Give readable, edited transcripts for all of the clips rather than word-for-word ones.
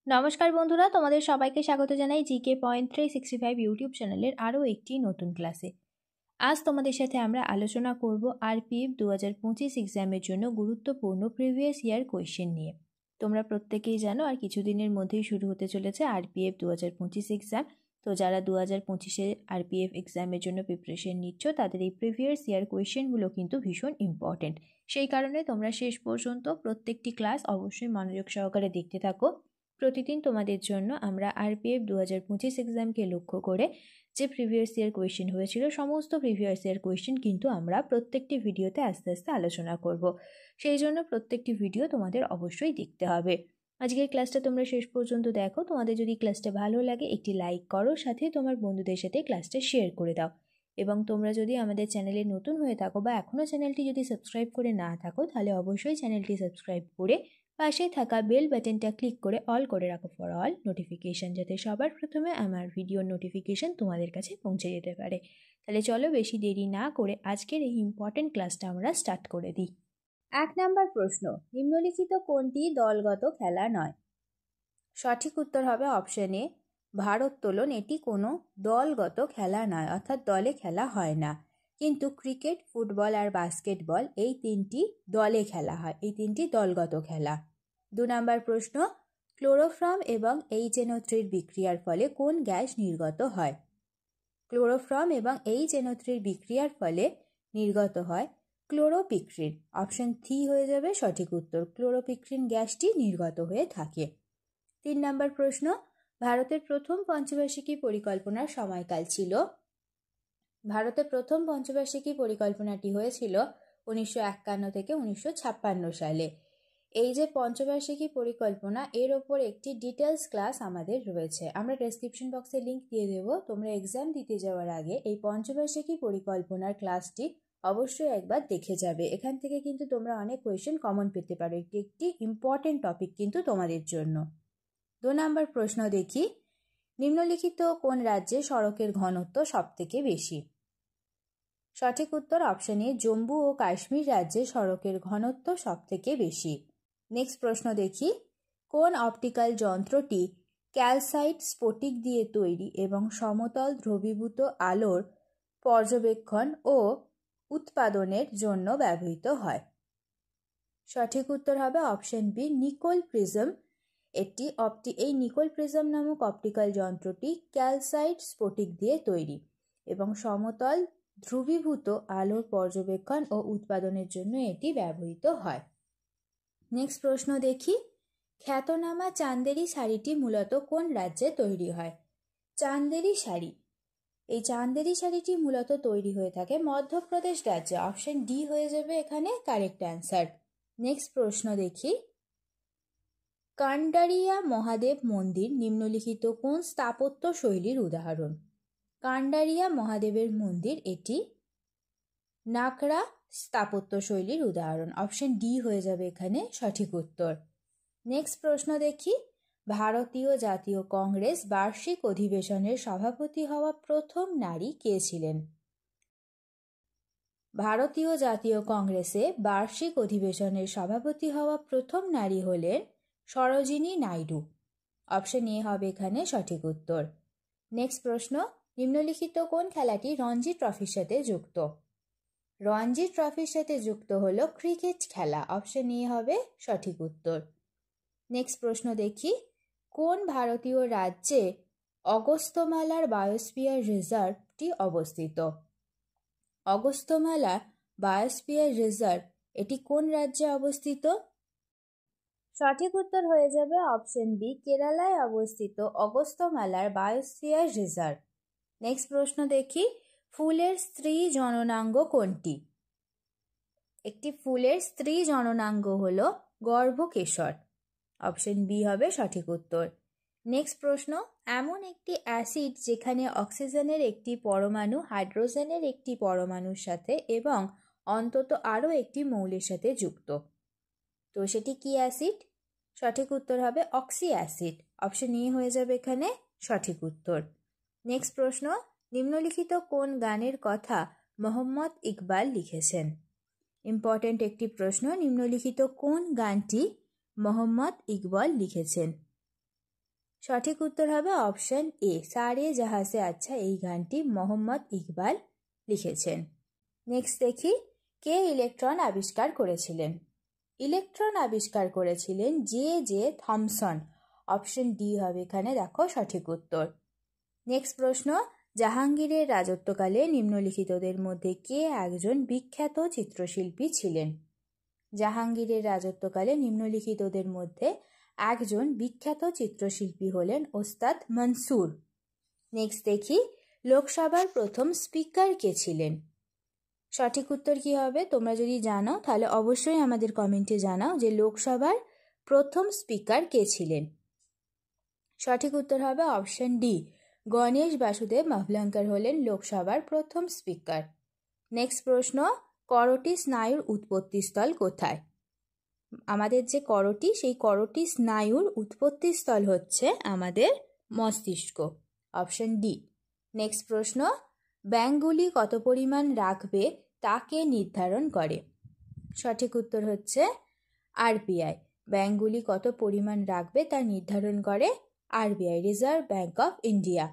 নমস্কার বন্ধুরা, তোমাদের সবাইকে স্বাগত জানাই জিকে পয়েন্ট 365 ইউটিউব চ্যানেলের আরও একটি নতুন ক্লাসে। আজ তোমাদের সাথে আমরা আলোচনা করব আরপিএফ 2025 এক্সামের জন্য গুরুত্বপূর্ণ প্রিভিয়াস ইয়ার কোয়েশ্চেন নিয়ে। তোমরা প্রত্যেকেই জানো আর কিছুদিনের মধ্যেই শুরু হতে চলেছে আরপিএফ 2025 এক্সাম। তো যারা 2025-এ আরপিএফ এক্সামের জন্য প্রিপারেশন নিচ্ছ তাদের এই প্রিভিয়াস ইয়ার কোয়েশ্চেনগুলো কিন্তু ভীষণ ইম্পর্টেন্ট। সেই কারণে তোমরা শেষ পর্যন্ত প্রত্যেকটি ক্লাস অবশ্যই মনোযোগ সহকারে দেখতে থাকো। প্রতিদিন তোমাদের জন্য আমরা আরপিএফ 2025 এক্সামকে লক্ষ্য করে যে প্রিভিয়াস ইয়ার কোয়েশ্চেন হয়েছিল সমস্ত প্রিভিয়াস ইয়ার কোয়েশ্চেন কিন্তু আমরা প্রত্যেকটি ভিডিওতে আস্তে আস্তে আলোচনা করব। সেই জন্য প্রত্যেকটি ভিডিও তোমাদের অবশ্যই দেখতে হবে। আজকের ক্লাসটা তোমরা শেষ পর্যন্ত দেখো। তোমাদের যদি ক্লাসটা ভালো লাগে একটি লাইক করো, সাথে তোমার বন্ধুদের সাথে ক্লাসটা শেয়ার করে দাও। এবং তোমরা যদি আমাদের চ্যানেলে নতুন হয়ে থাকো বা এখনও চ্যানেলটি যদি সাবস্ক্রাইব করে না থাকো তাহলে অবশ্যই চ্যানেলটি সাবস্ক্রাইব করে পাশে থাকা বেল বাটনটা ক্লিক করে অল করে রাখো ফর অল নোটিফিকেশান, যাতে সবার প্রথমে আমার ভিডিওর নোটিফিকেশান তোমাদের কাছে পৌঁছে যেতে পারে। তাহলে চলো বেশি দেরি না করে আজকের এই ইম্পর্টেন্ট ক্লাসটা আমরা স্টার্ট করে দিই। 1 নম্বর প্রশ্ন, নিম্নলিখিত কোনটি দলগত খেলা নয়? সঠিক উত্তর হবে অপশন এ, ভারোত্তোলন। এটি কোনো দলগত খেলা নয়, অর্থাৎ দলে খেলা হয় না। কিন্তু ক্রিকেট, ফুটবল আর বাস্কেটবল এই তিনটি দলে খেলা হয়, এই তিনটি দলগত খেলা। 2 নম্বর প্রশ্ন, ক্লোরোফর্ম এবং HNO3 বিক্রিয়ার ফলে কোন গ্যাস নির্গত হয়? ক্লোরোফর্ম এবং HNO3 বিক্রিয়ার ফলে নির্গত হয় ক্লোরোপিক্রিন। অপশন 3 হয়ে যাবে সঠিক উত্তর। ক্লোরোপিক্রিন গ্যাসটি নির্গত হয়ে থাকে। 3 নম্বর প্রশ্ন, ভারতের প্রথম পঞ্চবার্ষিকী পরিকল্পনার সময়কাল ছিল? ভারতের প্রথম পঞ্চবার্ষিকী পরিকল্পনাটি হয়েছিল 1951 থেকে 1956 সালে। এই যে পঞ্চবার্ষিকী পরিকল্পনা, এর ওপর একটি ডিটেলস ক্লাস আমাদের রয়েছে, আমরা ডেসক্রিপশন বক্সে লিঙ্ক দিয়ে দেবো। তোমরা এক্সাম দিতে যাওয়ার আগে এই পঞ্চবার্ষিকী পরিকল্পনার ক্লাসটি অবশ্যই একবার দেখে যাবে। এখান থেকে কিন্তু তোমরা অনেক কোয়েশ্চেন কমন পেতে পারো, একটি ইম্পর্টেন্ট টপিক কিন্তু তোমাদের জন্য। 2 নম্বর প্রশ্ন দেখি, নিম্নলিখিত কোন রাজ্যে সড়কের ঘনত্ব সবথেকে বেশি? সঠিক উত্তর অপশন এ, জম্মু ও কাশ্মীর রাজ্যে সড়কের ঘনত্ব সবথেকে বেশি। নেক্সট প্রশ্ন দেখি, কোন অপটিক্যাল যন্ত্রটি ক্যালসাইট স্ফটিক দিয়ে তৈরি এবং সমতল দ্রবীভূত আলোর পর্যবেক্ষণ ও উৎপাদনের জন্য ব্যবহৃত হয়? সঠিক উত্তর হবে অপশন বি, নিকোল প্রিজম। এই নিকোল প্রিজম নামক অপটিক্যাল যন্ত্রটি ক্যালসাইট স্ফটিক দিয়ে তৈরি এবং সমতল ধ্রুবীভূত আলোর পর্যবেক্ষণ ও উৎপাদনের জন্য এটি ব্যবহৃত হয়। নেক্সট প্রশ্ন দেখি, খ্যাতনামা চান্দেরি শাড়িটি মূলত কোন রাজ্যে তৈরি হয়? চান্দেরি শাড়ি, এই চান্দেরি শাড়িটি মূলত তৈরি হয়ে থাকে মধ্যপ্রদেশ রাজ্যে। অপশন ডি হয়ে যাবে এখানে কারেক্ট অ্যান্সার। নেক্সট প্রশ্ন দেখি, কান্ডারিয়া মহাদেব মন্দির নিম্নলিখিত কোন স্থাপত্য শৈলীর উদাহরণ? কান্ডারিয়া মহাদেবের মন্দির এটি নাকড়া স্থাপত্য শৈলীর উদাহরণ। অপশন ডি হয়ে যাবে এখানে সঠিক উত্তর। নেক্সট প্রশ্ন দেখি, ভারতীয় জাতীয় কংগ্রেস বার্ষিক অধিবেশনের সভাপতি হওয়া প্রথম নারী কে ছিলেন? ভারতীয় জাতীয় কংগ্রেসে বার্ষিক অধিবেশনের সভাপতি হওয়া প্রথম নারী হলেন সরোজিনী নাইডু। অপশন এ হবে এখানে সঠিক উত্তর। নেক্সট প্রশ্ন, নিম্নলিখিত কোন খেলাটি রঞ্জি ট্রফির সাথে যুক্ত? রঞ্জি ট্রফির সাথে যুক্ত হলো ক্রিকেট খেলা। অপশন এ হবে সঠিক উত্তর। নেক্সট প্রশ্ন দেখি, কোন ভারতীয় রাজ্যে অগস্ত্যমালার বায়োস্ফিয়ার রিজার্ভটি অবস্থিত? অগস্ত্যমালা বায়োস্ফিয়ার রিজার্ভ এটি কোন রাজ্যে অবস্থিত? সঠিক উত্তর হয়ে যাবে অপশন বি, কেরালায় অবস্থিত অগস্ত্যমালার বায়োস্ফিয়ার রিজার্ভ। নেক্সট প্রশ্ন দেখি, ফুলের স্ত্রী জননাঙ্গ কোনটি? একটি ফুলের স্ত্রী জননাঙ্গ হল গর্ভকেশর। অপশন বি হবে সঠিক উত্তর। নেক্সট প্রশ্ন, এমন একটি অ্যাসিড যেখানে অক্সিজেনের একটি পরমাণু হাইড্রোজেনের একটি পরমাণুর সাথে এবং অন্তত আরও একটি মৌলের সাথে যুক্ত, তো সেটি কি অ্যাসিড? সঠিক উত্তর হবে অক্সি অ্যাসিড। অপশন এ হয়ে যাবে এখানে সঠিক উত্তর। নেক্সট প্রশ্ন, নিম্নলিখিত কোন গানের কথা মোহাম্মদ ইকবাল লিখেছেন? ইম্পর্টেন্ট একটি প্রশ্ন, নিম্নলিখিত কোন গানটি মোহাম্মদ ইকবাল লিখেছেন? সঠিক উত্তর হবে অপশন এ, সারে জাহাঁ সে আচ্ছা এই গানটি মোহাম্মদ ইকবাল লিখেছেন। নেক্সট দেখি, কে ইলেকট্রন আবিষ্কার করেছিলেন? ইলেকট্রন আবিষ্কার করেছিলেন জে থমসন। অপশন ডি হবে এখানে দেখো সঠিক উত্তর। নেক্সট প্রশ্ন, জাহাঙ্গীরের রাজত্বকালে নিম্নলিখিতদের মধ্যে কে একজন বিখ্যাত চিত্রশিল্পী ছিলেন? জাহাঙ্গীরের রাজত্বকালে নিম্নলিখিতদের মধ্যে একজন বিখ্যাত চিত্রশিল্পী হলেন ওস্তাদ মনসুর। নেক্সট দেখি, লোকসভার প্রথম স্পিকার কে ছিলেন? সঠিক উত্তর কি হবে? তোমরা যদি জানো তাহলে অবশ্যই আমাদের কমেন্টে জানাও যে লোকসভার প্রথম স্পিকার কে ছিলেন। সঠিক উত্তর হবে অপশন ডি, গণেশ বাসুদেব মাভলঙ্কর হলেন লোকসভার প্রথম স্পিকার। নেক্সট প্রশ্ন, করোটি স্নায়ুর উৎপত্তিস্থল কোথায়? আমাদের যে করোটি, সেই করোটি স্নায়ুর উৎপত্তিস্থল হচ্ছে আমাদের মস্তিষ্ক। Option D. নেক্সট প্রশ্ন, ব্যাঙগুলি কত পরিমাণ রাখবে তাকে নির্ধারণ করে? সঠিক উত্তর হচ্ছে আরবিআই। ব্যাঙগুলি কত পরিমাণ রাখবে তা নির্ধারণ করে RBI, reserve bank of India.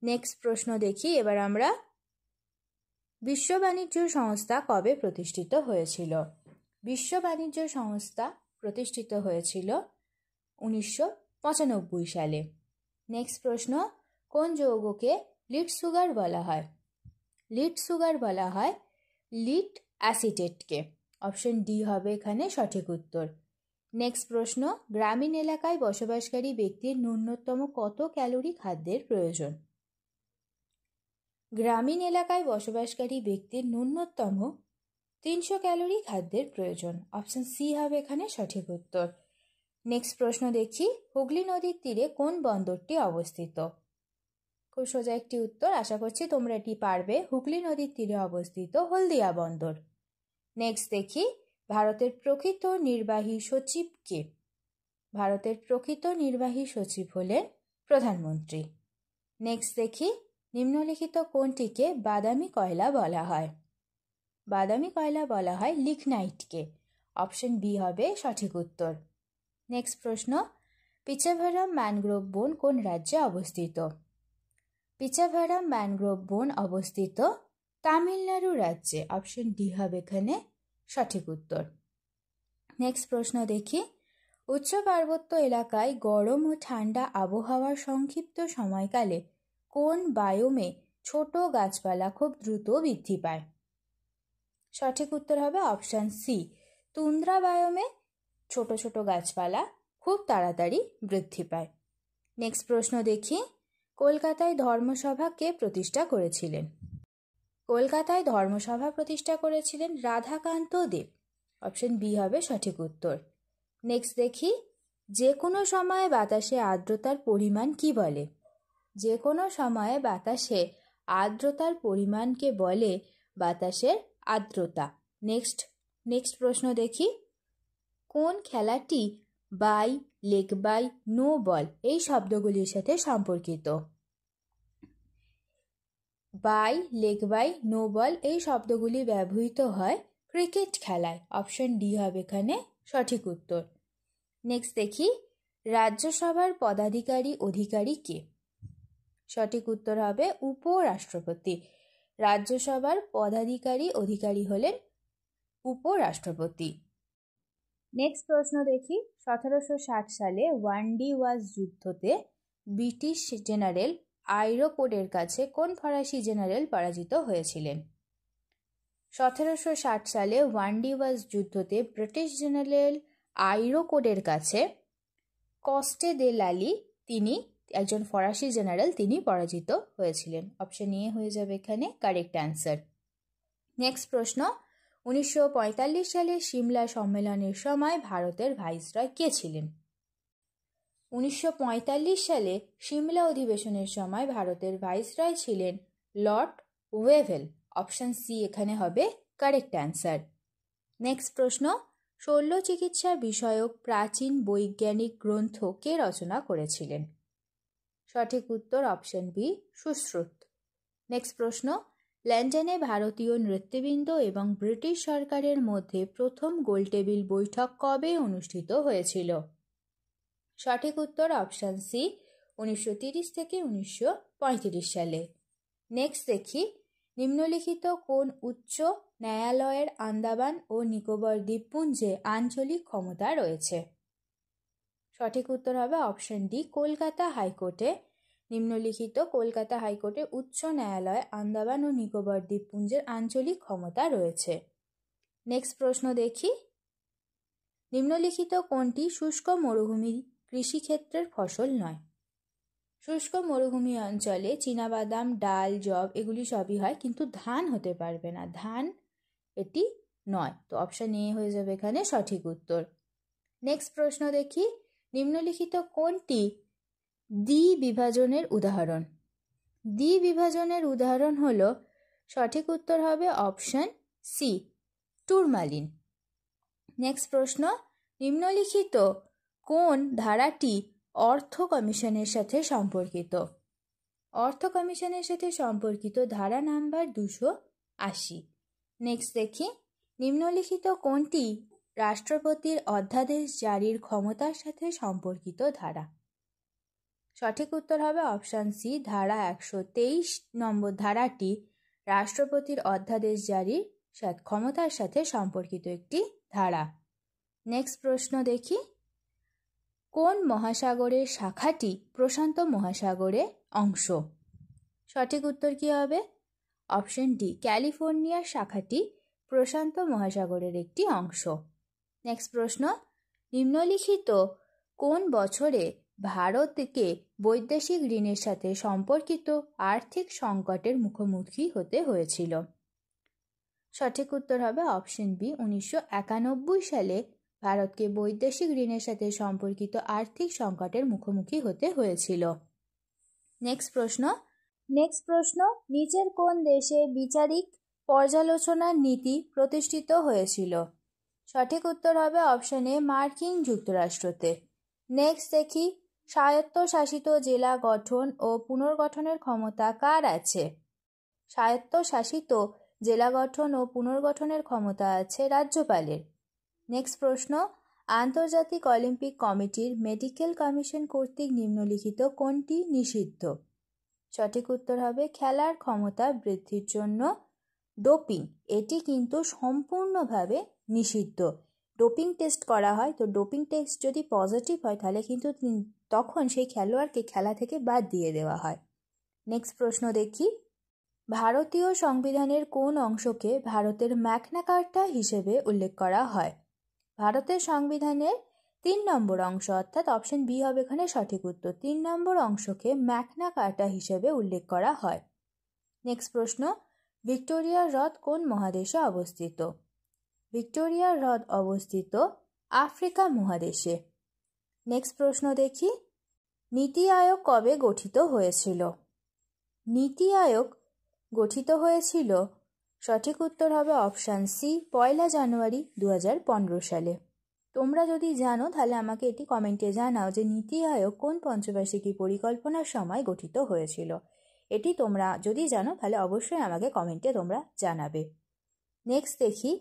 Next প্রশ্ন দেখি এবার আমরা, বিশ্ব বাণিজ্য সংস্থা কবে প্রতিষ্ঠিত হয়েছিল? বিশ্ব বাণিজ্য সংস্থা প্রতিষ্ঠিত হয়েছিল 1995 সালে। নেক্সট প্রশ্ন, কোন যৌগকে লিড সুগার বলা হয়? লিড সুগার বলা হয় লিড অ্যাসিটেটকে। অপশন ডি হবে এখানে সঠিক উত্তর। নেক্সট প্রশ্ন, গ্রামীণ এলাকায় বসবাসকারী ব্যক্তির ন্যূনতম কত ক্যালোরি খাদ্যের প্রয়োজন? গ্রামীণ এলাকায় বসবাসকারী ব্যক্তির ন্যূনতম 300 ক্যালোরি খাদ্যের প্রয়োজন। অপশন সি হবে এখানে সঠিক উত্তর। নেক্সট প্রশ্ন দেখি, হুগলি নদীর তীরে কোন বন্দরটি অবস্থিত? খুব সোজা একটি উত্তর, আশা করছি তোমরা এটি পারবে। হুগলি নদীর তীরে অবস্থিত হলদিয়া বন্দর। নেক্সট দেখি, ভারতের প্রকৃত নির্বাহী সচিব কে? ভারতের প্রকৃত নির্বাহী সচিব হলেন প্রধানমন্ত্রী। নেক্সট দেখি, নিম্নলিখিত কোনটিকে বাদামি কয়লা বলা হয়? বাদামি কয়লা বলা হয় লিগনাইটকে। অপশন বি হবে সঠিক উত্তর। নেক্সট প্রশ্ন, পিচাভারাম ম্যানগ্রোভ বন কোন রাজ্যে অবস্থিত? পিচাভারাম ম্যানগ্রোভ বন অবস্থিত তামিলনাড়ু রাজ্যে। অপশন ডি হবে এখানে সঠিক উত্তর। নেক্সট প্রশ্ন দেখি, উচ্চ পার্বত্য এলাকায় গরম ও ঠান্ডা আবহাওয়ার সংক্ষিপ্ত সময়কালে কোন বায়োমে ছোট গাছপালা খুব দ্রুত বৃদ্ধি পায়? সঠিক উত্তর হবে অপশন সি, তুন্দ্রা বায়োমে ছোট ছোট গাছপালা খুব তাড়াতাড়ি বৃদ্ধি পায়। নেক্সট প্রশ্ন দেখি, কলকাতায় ধর্মসভা কে প্রতিষ্ঠা করেছিলেন? কলকাতায় ধর্মসভা প্রতিষ্ঠা করেছিলেন রাধাকান্ত দেব। অপশন বি হবে সঠিক উত্তর। নেক্সট দেখি, যে কোনো সময়ে বাতাসে আর্দ্রতার পরিমাণ কি বলে? যে কোনো সময়ে বাতাসে আর্দ্রতার পরিমাণকে বলে বাতাসের আর্দ্রতা। নেক্সট প্রশ্ন দেখি, কোন খেলাটি bye, leg bye, no ball এই শব্দগুলির সাথে সম্পর্কিত? Bye, leg bye, no ball এই শব্দগুলি ব্যবহৃত হয় ক্রিকেট খেলায়। অপশন ডি হবে এখানে সঠিক উত্তর। নেক্সট দেখি, রাজ্যসভার অধিকারী কে? সঠিক উত্তর হবে উপরাষ্ট্রপতি। রাজ্যসভার অধিকারী হলেন উপরাষ্ট্রপতি। নেক্সট প্রশ্ন দেখি, 1760 সালে ওয়ান্ডিওয়াজ যুদ্ধতে ব্রিটিশ জেনারেল আইরোকোডের কাছে কোন ফরাসি জেনারেল পরাজিত হয়েছিলেন? 1760 সালে ওয়ান্ডিওয়াজ যুদ্ধতে ব্রিটিশ জেনারেল আইরোকোডের কাছে কস্টে দে লালি, তিনি একজন ফরাসি জেনারেল, তিনি পরাজিত হয়েছিলেন। অপশন এ হয়ে যাবে এখানে কারেক্ট অ্যান্সার। নেক্সট প্রশ্ন, 1945 সালে সিমলা সম্মেলনের সময় ভারতের ভাইসরয় কে ছিলেন? 1945 সালে সিমলা অধিবেশনের সময় ভারতের ভাইসরয় ছিলেন লর্ড ওয়েভেল। অপশন সি এখানে হবে কারেক্ট অ্যান্সার। নেক্সট প্রশ্ন, শল্য চিকিৎসা বিষয়ক প্রাচীন বৈজ্ঞানিক গ্রন্থ কে রচনা করেছিলেন? সঠিক উত্তর অপশন বি, সুশ্রুত। নেক্সট প্রশ্ন, লন্ডনে ভারতীয় নৃত্যবৃন্দ এবং ব্রিটিশ সরকারের মধ্যে প্রথম গোলটেবিল বৈঠক কবে অনুষ্ঠিত হয়েছিল? সঠিক উত্তর অপশন সি, 1930 থেকে 1935 সালে। নেক্সট দেখি, নিম্নলিখিত কোন উচ্চ ন্যায়ালয়ের আন্দামান ও নিকোবর দ্বীপপুঞ্জে আঞ্চলিক ক্ষমতা রয়েছে? সঠিক উত্তর হবে অপশন ডি, কলকাতা হাইকোর্টে। নিম্নলিখিত কলকাতা হাইকোর্টে উচ্চ ন্যায়ালয় আন্দামান ও নিকোবর দ্বীপপুঞ্জের আঞ্চলিক ক্ষমতা রয়েছে। নেক্সট প্রশ্ন দেখি, নিম্নলিখিত কোনটি শুষ্ক মরুভূমি কৃষিক্ষেত্রের ফসল নয়? শুষ্ক মরুভূমি অঞ্চলে চীনাবাদাম, ডাল, যব এগুলি সবই হয়, কিন্তু ধান হতে পারবে না, ধান এটি নয়। তো অপশন এ হয়ে যাবে এখানে সঠিক উত্তর। নেক্সট প্রশ্ন দেখি, নিম্নলিখিত কোনটি দ্বিবিভাজনের উদাহরণ? দ্বিবিভাজনের উদাহরণ হলো, সঠিক উত্তর হবে অপশন সি, টুরমালিন। নেক্সট প্রশ্ন, নিম্নলিখিত কোন ধারাটি অর্থ কমিশনের সাথে সম্পর্কিত? অর্থ কমিশনের সাথে সম্পর্কিত ধারা নাম্বার 280। নেক্সট দেখি, নিম্নলিখিত কোনটি রাষ্ট্রপতির অধ্যাদেশ জারির ক্ষমতার সাথে সম্পর্কিত ধারা? সঠিক উত্তর হবে অপশান সি, ধারা 123 নম্বর ধারাটি রাষ্ট্রপতির অধ্যাদেশ জারির ক্ষমতার সাথে সম্পর্কিত একটি ধারা। নেক্সট প্রশ্ন দেখি, কোন মহাসাগরের শাখাটি প্রশান্ত মহাসাগরের অংশ? সঠিক উত্তর কি হবে? অপশন ডি, ক্যালিফোর্নিয়ার শাখাটি প্রশান্ত মহাসাগরের একটি অংশ। নেক্সট প্রশ্ন, নিম্নলিখিত কোন বছরে ভারতকে বৈদেশিক ঋণের সাথে সম্পর্কিত আর্থিক সংকটের মুখোমুখি হতে হয়েছিল? সঠিক উত্তর হবে অপশন বি, 1991 সালে ভারতকে বৈদেশিক ঋণের সাথে সম্পর্কিত আর্থিক সংকটের মুখোমুখি হতে হয়েছিল। নেক্সট প্রশ্ন, নিচের কোন দেশে বিচারিক পর্যালোচনার নীতি প্রতিষ্ঠিত হয়েছিল? সঠিক উত্তর হবে অপশন এ, মার্কিন যুক্তরাষ্ট্রতে। নেক্সট দেখি, স্বায়ত্তশাসিত জেলা গঠন ও পুনর্গঠনের ক্ষমতা কার আছে? স্বায়ত্তশাসিত জেলা গঠন ও পুনর্গঠনের ক্ষমতা আছে রাজ্যপালের। নেক্সট প্রশ্ন, আন্তর্জাতিক অলিম্পিক কমিটির মেডিকেল কমিশন কর্তৃক নিম্নলিখিত কোনটি নিষিদ্ধ? সঠিক উত্তর হবে খেলার ক্ষমতা বৃদ্ধির জন্য ডোপিং, এটি কিন্তু সম্পূর্ণভাবে নিষিদ্ধ। ডোপিং টেস্ট করা হয়, তো ডোপিং টেস্ট যদি পজিটিভ হয় তাহলে কিন্তু তখন সেই খেলোয়াড়কে খেলা থেকে বাদ দিয়ে দেওয়া হয়। নেক্সট প্রশ্ন দেখি, ভারতীয় সংবিধানের কোন অংশকে ভারতের ম্যাগনা কার্টা হিসেবে উল্লেখ করা হয়? ভারতের সংবিধানের 3 নম্বর অংশ, অর্থাৎ অপশন বি হবে এখানে সঠিক উত্তর। 3 নম্বর অংশকে ম্যাগনা কার্টা হিসেবে উল্লেখ করা হয়। নেক্সট প্রশ্ন, ভিক্টোরিয়া হ্রদ কোন মহাদেশে অবস্থিত? ভিক্টোরিয়া হ্রদ অবস্থিত আফ্রিকা মহাদেশে। নেক্সট প্রশ্ন দেখি, নীতি আয়োগ কবে গঠিত হয়েছিল? নীতি আয়োগ গঠিত হয়েছিল, সঠিক উত্তর হবে অপশান সি, 1 জানুয়ারি 2015 সালে। তোমরা যদি জানো তাহলে আমাকে এটি কমেন্টে জানাও যে নীতি আয়োগ কোন পঞ্চবার্ষিকী পরিকল্পনার সময় গঠিত হয়েছিল। এটি তোমরা যদি জানো তাহলে অবশ্যই আমাকে কমেন্টে তোমরা জানাবে। নেক্সট দেখি,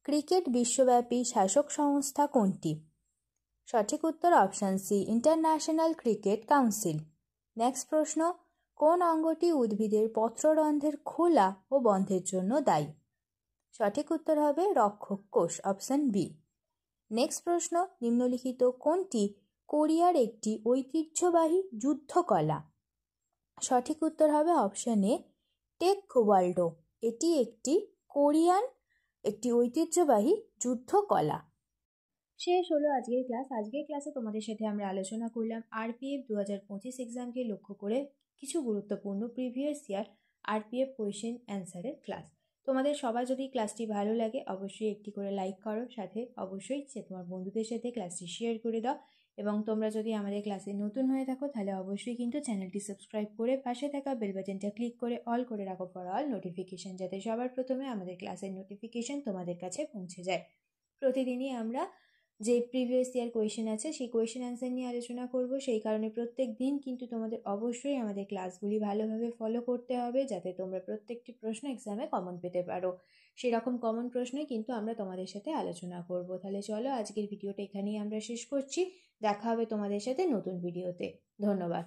ক্রিকেট বিশ্বব্যাপী শাসক সংস্থা কোনটি? সঠিক উত্তর option C, International Cricket Council. Next প্রশ্ন, কোন অঙ্গটি উদ্ভিদের পত্ররন্ধ্রের খোলা ও বন্ধের জন্য দায়ী? সঠিক উত্তর হবে রক্ষক কোষ, অপশান বি। নেক্সট প্রশ্ন, নিম্নলিখিত কোনটি কোরিয়ার একটি ঐতিহ্যবাহী যুদ্ধকলা? সঠিক উত্তর হবে অপশান এ, টেকওয়ান্ডো, এটি একটি কোরিয়ান একটি ঐতিহ্যবাহী যুদ্ধকলা। শেষ হলো আজকের ক্লাস। আজকের ক্লাসে তোমাদের সাথে আমরা আলোচনা করলাম আরপিএফ 2025 এক্সামকে লক্ষ্য করে কিছু গুরুত্বপূর্ণ প্রিভিয়াস ইয়ার আরপিএফ কোয়েশ্চেন অ্যান্সারের ক্লাস। তোমাদের সবার যদি ক্লাসটি ভালো লাগে অবশ্যই একটি করে লাইক করো, সাথে অবশ্যই তোমার বন্ধুদের সাথে ক্লাসটি শেয়ার করে দাও, এবং তোমরা যদি আমাদের ক্লাসে নতুন হয়ে থাকো তাহলে অবশ্যই কিন্তু চ্যানেলটি সাবস্ক্রাইব করে পাশে থাকা বেল বাটনটা ক্লিক করে অল করে রাখো ফর অল নোটিফিকেশন, যাতে সবার প্রথমে আমাদের ক্লাসের নোটিফিকেশন তোমাদের কাছে পৌঁছে যায়। প্রতিদিনই আমরা যে প্রিভিয়াস ইয়ার কোয়েশ্চেন আছে সেই কোয়েশ্চেন অ্যান্সার নিয়ে আলোচনা করব, সেই কারণে প্রত্যেক দিন কিন্তু তোমাদের অবশ্যই আমাদের ক্লাসগুলি ভালোভাবে ফলো করতে হবে, যাতে তোমরা প্রত্যেকটি প্রশ্ন এক্সামে কমন পেতে পারো। সেরকম কমন প্রশ্নই কিন্তু আমরা তোমাদের সাথে আলোচনা করব। তাহলে চলো আজকের ভিডিওটা এখানেই আমরা শেষ করছি, দেখা হবে তোমাদের সাথে নতুন ভিডিওতে। ধন্যবাদ।